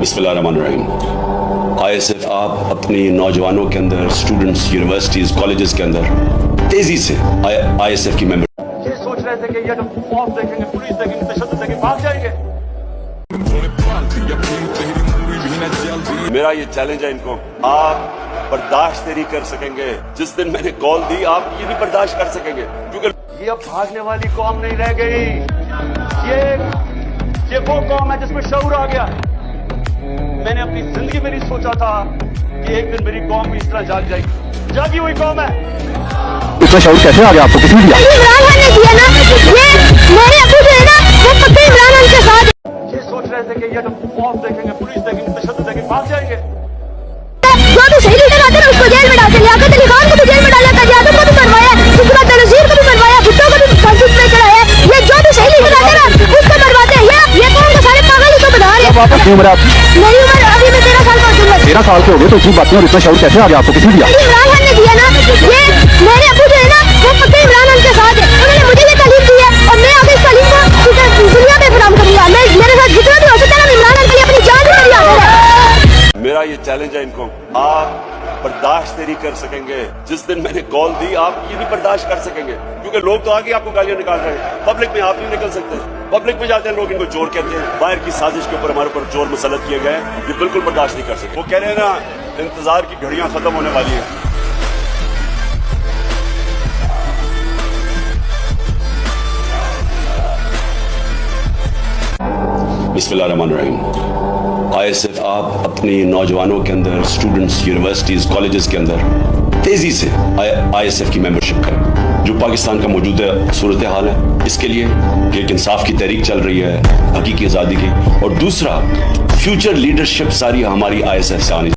बिस्मिल्लाहिर्रहमानिर्रहीम। ISF आप अपनी नौजवानों के अंदर, स्टूडेंट्स, यूनिवर्सिटीज, कॉलेजेस के अंदर तेजी से ISF की मेंबर ये सोच रहे थे कि ये जब फौज देखेंगे, पुलिस देखेंगे, तशद्दुद देखेंगे, भाग जाएंगे। मेरा ये चैलेंज है इनको, आप बर्दाश्त नहीं कर सकेंगे। जिस दिन मैंने कॉल दी आप ये भी बर्दाश्त कर सकेंगे, क्योंकि ये अब भागने वाली कौम नहीं रह गई। ये वो कौम है जिसमें शऊर आ गया। मैंने अपनी जिंदगी में नहीं सोचा था कि एक दिन मेरी कौम भी इस तरह जाग जाएगी। जागी हुई कौम है। इतना शऊर कैसे आ गया आपको, किसने दिया? इमरान खान ने दिया ना। ये मेरे अबू जो है ना वो पक्के इमरान खान के साथ ये सोच रहे थे कि ये जब फौज देखेंगे, पुलिस देखेंगे, तशद्दुद देखेंगे, भाग जाएंगे। जो भी सही लीडर आते ना उसको जेल में डालते। लियाकत अली खान को भी जेल में डाला, कादियानी को भी मरवाया, उसके बाद बेनजीर को भी मरवाया, भुट्टो को भी फांसी पे चढ़ाया। ये जो भी सही लीडर आते ना उसको मरवाते हैं। ये कौन के सारे पागल ही तो बना रहे हैं। वापस क्यों उम्र है आपकी? मेरी उम्र अभी मैं 13 साल का हूँ। 13 साल के हो गए तो इतनी बातें और इतना शऊर कैसे आ गया आपको, किसने दिया? इमरान खान ने दिया ना। ये मेरे अबू जो है ना वो पक्के इमरान खान के साथ है। उन्होंने मुझे ये तालीम दी है और मैं आगे इस तालीम को दुनिया में फराहम करूंगा। मैं मेरे साथ जितना भी हो सकता है ना इमरान खान के लिए अपनी जान भी मेरी हाजिर है। मेरा ये चैलेंज है इनको, आप बर्दाश्त नहीं कर सकेंगे। जिस दिन मैंने कॉल दी आप ये भी बर्दाश्त कर सकेंगे, क्योंकि लोग तो आगे आपको गालियां निकाल रहे हैं। पब्लिक में आप नहीं निकल सकते। पब्लिक में जाते हैं लोग इनको चोर कहते हैं। बाहर की साजिश के ऊपर हमारे ऊपर चोर मुसल्लत किए गए, ये बिल्कुल बर्दाश्त नहीं कर सकते। वो कह रहे हैं ना इंतजार की घड़ियां खत्म होने वाली हैं। बिस्मिल्लाहिर्रहमानिर्रहीम। ISF आप अपनी नौजवानों के अंदर, स्टूडेंट्स, यूनिवर्सिटीज, कॉलेजेस के अंदर तेजी से ISF की मेंबरशिप करें। जो पाकिस्तान का मौजूदा सूरत हाल है, इसके लिए एक इंसाफ की तहरीक चल रही है, हकीकी आज़ादी की, और दूसरा फ्यूचर लीडरशिप सारी हमारी ISF से आनी